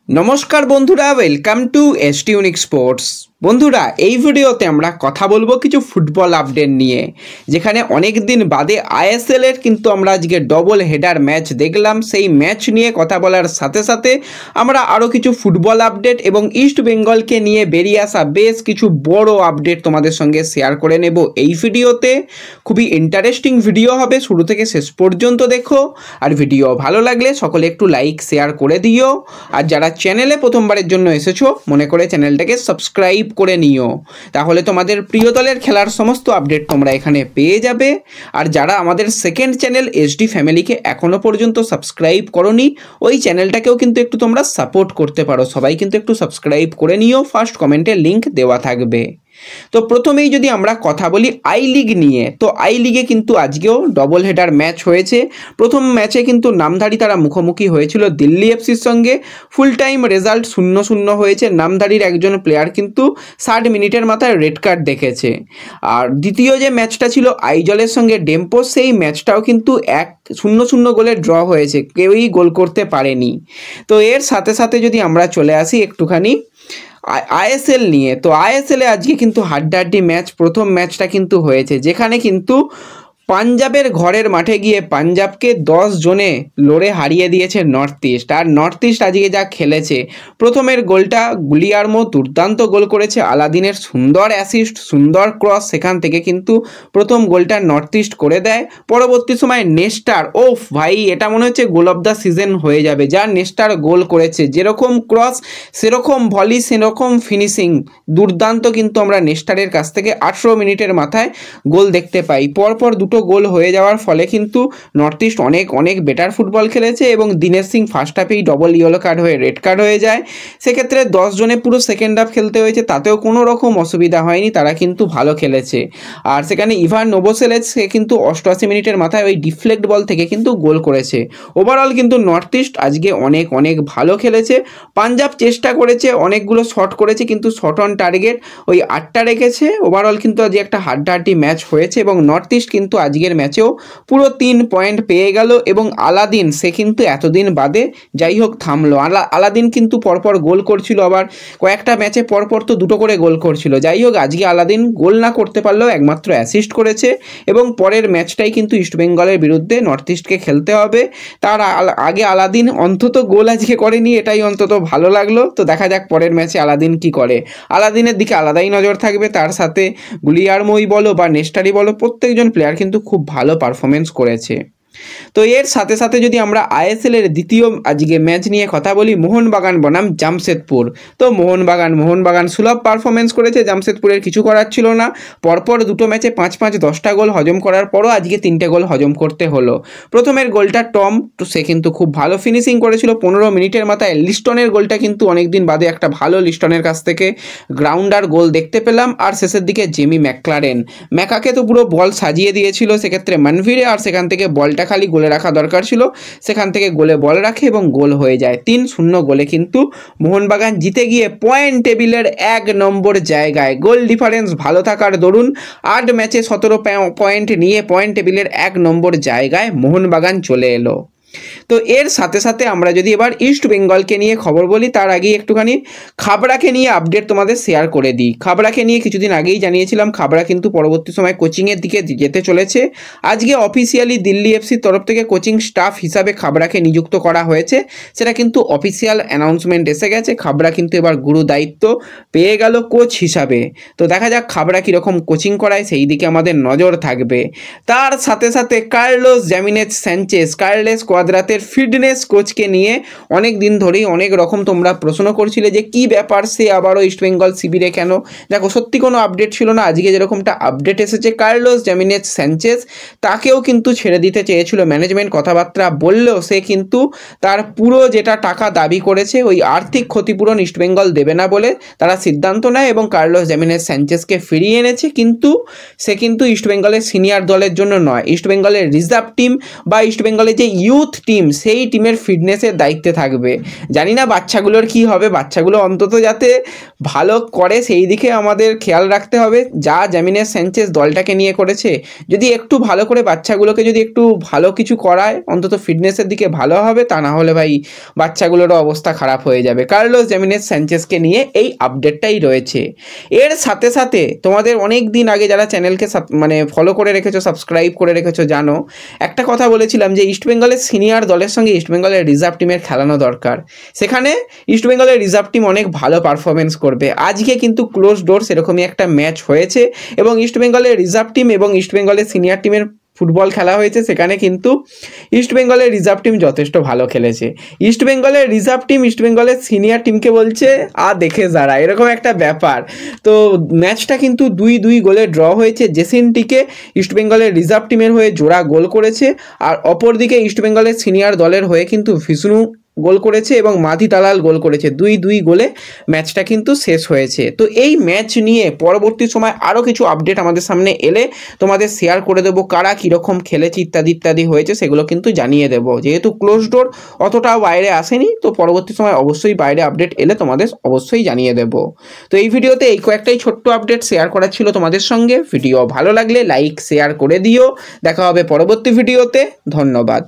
নমস্কার বন্ধুরা, welcome to ST unique sports. বন্ধুরা, এই ভিডিওতে আমরা কথা বলবো কিছু ফুটবল আপডেট নিয়ে, যেখানে অনেক দিন বাদে আইএসএল এর কিন্তু আমরা আজকে ডবল হেডার ম্যাচ দেখলাম। সেই ম্যাচ নিয়ে কথা বলার সাথে সাথে আমরা আরও কিছু ফুটবল আপডেট এবং ইস্ট বেঙ্গলকে নিয়ে বেরিয়ে আসা বেশ কিছু বড় আপডেট তোমাদের সঙ্গে শেয়ার করে নেব এই ভিডিওতে। খুবই ইন্টারেস্টিং ভিডিও হবে, শুরু থেকে শেষ পর্যন্ত দেখো। আর ভিডিও ভালো লাগলে সকলে একটু লাইক শেয়ার করে দিও। আর যারা চ্যানেলে প্রথমবারের জন্য এসেছো, মনে করে চ্যানেলটাকে সাবস্ক্রাইব করে নিও, তাহলে তোমাদের প্রিয় দলের খেলার সমস্ত আপডেট তোমরা এখানে পেয়ে যাবে। আর যারা আমাদের সেকেন্ড চ্যানেল এসডি ফ্যামিলিকে এখনও পর্যন্ত সাবস্ক্রাইব করোনি, ওই চ্যানেলটাকেও কিন্তু একটু তোমরা সাপোর্ট করতে পারো। সবাই কিন্তু একটু সাবস্ক্রাইব করে নিও, ফার্স্ট কমেন্টে লিঙ্ক দেওয়া থাকবে। তো প্রথমেই যদি আমরা কথা বলি আই লিগ নিয়ে, তো আই লিগে কিন্তু আজকেও ডবল হেডার ম্যাচ হয়েছে। প্রথম ম্যাচে কিন্তু নামধারী তারা মুখোমুখি হয়েছিল দিল্লি এফসির সঙ্গে। ফুল টাইম রেজাল্ট 0-0 হয়েছে। নামধারীর একজন প্লেয়ার কিন্তু 60 মিনিটের মাথায় রেড কার্ড দেখেছে। আর দ্বিতীয় যে ম্যাচটা ছিল আইজলের সঙ্গে ডেম্পো, সেই ম্যাচটাও কিন্তু 1-0 গোলে ড্র হয়েছে, কেউই গোল করতে পারেনি। তো এর সাথে সাথে যদি আমরা চলে আসি একটুখানি আইএসএল নিয়ে, তো আইএসএলে আজকে কিন্তু হাড্ডাহাড্ডি ম্যাচ, প্রথম ম্যাচটা কিন্তু হয়েছে, যেখানে কিন্তু পাঞ্জাবের ঘরের মাঠে গিয়ে পাঞ্জাবকে 10 জনে লড়ে হারিয়ে দিয়েছে নর্থ ইস্ট। আর নর্থ ইস্ট আজকে যা খেলেছে, প্রথমের গোলটা গুলিয়ার্মো দুর্দান্ত গোল করেছে, আলাদিনের সুন্দর অ্যাসিস্ট, সুন্দর ক্রস, সেখান থেকে কিন্তু প্রথম গোলটা নর্থ ইস্ট করে দেয়। পরবর্তী সময় নেস্টার, ওফ ভাই, এটা মনে হচ্ছে গোল অফ দ্য সিজন হয়ে যাবে। যা নেস্টার গোল করেছে, যেরকম ক্রস সেরকম ভলি, সেরকম ফিনিশিং, দুর্দান্ত কিন্তু আমরা নেস্টারের কাছ থেকে 18 মিনিটের মাথায় গোল দেখতে পাই। পরপর দুটো গোল হয়ে যাওয়ার ফলে কিন্তু নর্থ ইস্ট অনেক বেটার ফুটবল খেলেছে এবং দিনেশ সিং ফার্স্ট হাফেই ডবল ইয়েলো কার্ড হয়ে রেড কার্ড হয়ে যায়। সেক্ষেত্রে 10 জনে পুরো সেকেন্ড হাফ খেলতে হয়েছে, তাতেও কোনো রকম অসুবিধা হয়নি, তারা কিন্তু ভালো খেলেছে। আর সেখানে ইভান নোভোসেলেজ, সে কিন্তু 88 মিনিটের মাথায় ওই ডিফ্লেক্ট বল থেকে কিন্তু গোল করেছে। ওভারঅল কিন্তু নর্থ ইস্ট আজকে অনেক ভালো খেলেছে। পাঞ্জাব চেষ্টা করেছে, অনেকগুলো শট করেছে, কিন্তু শট অন টার্গেট ওই 8টা রেখেছে। ওভারঅল কিন্তু আজকে একটা হাড্ডাহাড্ডি ম্যাচ হয়েছে এবং নর্থ ইস্ট কিন্তু আজকের ম্যাচেও পুরো 3 পয়েন্ট পেয়ে গেল। এবং আলাদিন, সে কিন্তু এতদিন বাদে যাই হোক থামলো। আলাদিন কিন্তু পরপর গোল করছিল, আবার কয়েকটা ম্যাচে পরপর তো দুটো করে গোল করছিল। যাই হোক, আজকে আলাদিন গোল না করতে পারলেও একমাত্র অ্যাসিস্ট করেছে এবং পরের ম্যাচটাই কিন্তু ইস্টবেঙ্গলের বিরুদ্ধে নর্থ ইস্টকে খেলতে হবে। তার আগে আলাদিন অন্তত গোল আজকে করেনি, এটাই অন্তত ভালো লাগলো। তো দেখা যাক পরের ম্যাচে আলাদিন কি করে। আলাদিনের দিকে আলাদাই নজর থাকবে, তার সাথে গুলিয়ার্মোই বলো বা নেস্টারই বলো, প্রত্যেকজন প্লেয়ার কিন্তু খুব ভালো পারফরমেন্স করেছে। তো এর সাথে সাথে যদি আমরা আইএসএল এর দ্বিতীয় আজকে ম্যাচ নিয়ে কথা বলি, মোহনবাগান বনাম জামশেদপুর। তো মোহনবাগান সুলভ পারফরমেন্স করেছে, জামশেদপুরের কিছু করার ছিল না। পরপর দুটো ম্যাচে 5-10টা গোল হজম করার পরও আজকে 3টে গোল হজম করতে হলো। প্রথমের গোলটা টম, তো সে কিন্তু খুব ভালো ফিনিশিং করেছিল 15 মিনিটের মাথায়। লিস্টনের গোলটা কিন্তু অনেকদিন বাদে একটা ভালো লিস্টনের কাছ থেকে গ্রাউন্ডার গোল দেখতে পেলাম। আর শেষের দিকে জেমি ম্যাকলারেন, ম্যাকাকে তো পুরো বল সাজিয়ে দিয়েছিল, সেক্ষেত্রে মানভিরে, আর সেখান থেকে বলটা খালি গোলে রাখা দরকার ছিল, সেখান থেকে গোলে বল রাখে এবং গোল হয়ে যায়। 3-0 গোলে কিন্তু মোহনবাগান জিতে গিয়ে পয়েন্ট টেবিলের 1 নম্বর জায়গায়। গোল ডিফারেন্স ভালো থাকার দরুন 8 ম্যাচে 17 পয়েন্ট নিয়ে পয়েন্ট টেবিলের 1 নম্বর জায়গায় মোহনবাগান চলে এলো। তো এর সাথে সাথে আমরা যদি এবার ইস্ট বেঙ্গলকে নিয়ে খবর বলি, তার আগেই একটুখানি খাবড়াকে নিয়ে আপডেট তোমাদের শেয়ার করে দিই। খাবড়াকে নিয়ে কিছুদিন আগেই জানিয়েছিলাম, খাবড়া কিন্তু পরবর্তী সময় কোচিংয়ের দিকে যেতে চলেছে। আজকে অফিসিয়ালি দিল্লি এফসির তরফ থেকে কোচিং স্টাফ হিসাবে খাবড়াকে নিযুক্ত করা হয়েছে, সেটা কিন্তু অফিসিয়াল অ্যানাউন্সমেন্ট এসে গেছে। খাবড়া কিন্তু এবার গুরু দায়িত্ব পেয়ে গেল কোচ হিসাবে। তো দেখা যাক খাবড়া কীরকম কোচিং করায়, সেই দিকে আমাদের নজর থাকবে। তার সাথে সাথে কার্লোস জ্যামিনেজ স্যাnchez, কার্লেস কোয়াদ্রাতের ফিটনেস কোচকে নিয়ে অনেক দিন ধরেই অনেক রকম তোমরা প্রশ্ন করছিলে যে কি ব্যাপার, সে আবারও ইস্টবেঙ্গল শিবিরে কেন। দেখো, সত্যি কোনো আপডেট ছিল না। আজকে যেরকমটা আপডেট এসেছে, কার্লোস জ্যামিনেজ স্যাnchez, তাকেও কিন্তু ছেড়ে দিতে চেয়েছিল ম্যানেজমেন্ট। কথাবার্তা বললেও সে কিন্তু তার পুরো যেটা টাকা দাবি করেছে, ওই আর্থিক ক্ষতিপূরণ ইস্টবেঙ্গল দেবে না বলে তারা সিদ্ধান্ত নেয় এবং কার্লোস জ্যামিনেজ স্যাnchez-কে ফিরিয়ে এনেছে। কিন্তু সে কিন্তু ইস্টবেঙ্গলের সিনিয়র দলের জন্য নয়, ইস্টবেঙ্গলের রিজার্ভ টিম বা ইস্টবেঙ্গলের যে ইউথ টিম সেই টিমের ফিটনেসের দায়িত্বে থাকবে। জানি না বাচ্চাগুলোর কি হবে, বাচ্চাগুলো অন্তত যাতে ভালো করে সেই দিকে আমাদের খেয়াল রাখতে হবে। যা জামিনেস স্যানচেজ দলটাকে নিয়ে করেছে, যদি একটু ভালো করে বাচ্চাগুলোকে যদি একটু ভালো কিছু করায়, অন্তত ফিটনেসের দিকে ভালো হবে। তা না হলে ভাই বাচ্চাগুলোরও অবস্থা খারাপ হয়ে যাবে। কার্লোস জামিনেস স্যানচেজকে নিয়ে এই আপডেটটাই রয়েছে। এর সাথে সাথে তোমাদের অনেক দিন আগে যারা চ্যানেলকে মানে ফলো করে রেখেছো, সাবস্ক্রাইব করে রেখেছো, জানো একটা কথা বলেছিলাম যে ইস্টবেঙ্গলের সিনিয়র দলের সঙ্গে ইস্টবেঙ্গলের রিজার্ভ টিমের খেলানো দরকার। সেখানে ইস্টবেঙ্গলের রিজার্ভ টিম অনেক ভালো পারফরমেন্স করবে। আজকে কিন্তু ক্লোজ ডোর সেরকমই একটা ম্যাচ হয়েছে এবং ইস্টবেঙ্গলের রিজার্ভ টিম এবং ইস্টবেঙ্গলের সিনিয়র টিমের ফুটবল খেলা হয়েছে। সেখানে কিন্তু ইস্টবেঙ্গলের রিজার্ভ টিম যথেষ্ট ভালো খেলেছে। ইস্টবেঙ্গলের রিজার্ভ টিম ইস্টবেঙ্গলের সিনিয়র টিমকে বলছে দেখে যারা, এরকম একটা ব্যাপার। তো ম্যাচটা কিন্তু 2-2 গোলে ড্র হয়েছে। জেসিনটিকে ইস্টবেঙ্গলের রিজার্ভ টিমের হয়ে জোড়া গোল করেছে, আর অপরদিকে ইস্টবেঙ্গলের সিনিয়র দলের হয়ে কিন্তু বিষ্ণু গোল করেছে এবং মাধি দালাল গোল করেছে। 2-2 গোলে ম্যাচটা কিন্তু শেষ হয়েছে। তো এই ম্যাচ নিয়ে পরবর্তী সময় আরও কিছু আপডেট আমাদের সামনে এলে তোমাদের শেয়ার করে দেবো। কারা কীরকম খেলেছে ইত্যাদি ইত্যাদি হয়েছে সেগুলো কিন্তু জানিয়ে দেবো। যেহেতু ক্লোজ ডোর অতটাও বাইরে আসেনি, তো পরবর্তী সময় অবশ্যই বাইরে আপডেট এলে তোমাদের অবশ্যই জানিয়ে দেবো। তো এই ভিডিওতে এই কয়েকটাই ছোট্ট আপডেট শেয়ার করা ছিল তোমাদের সঙ্গে। ভিডিও ভালো লাগলে লাইক শেয়ার করে দিও। দেখা হবে পরবর্তী ভিডিওতে। ধন্যবাদ।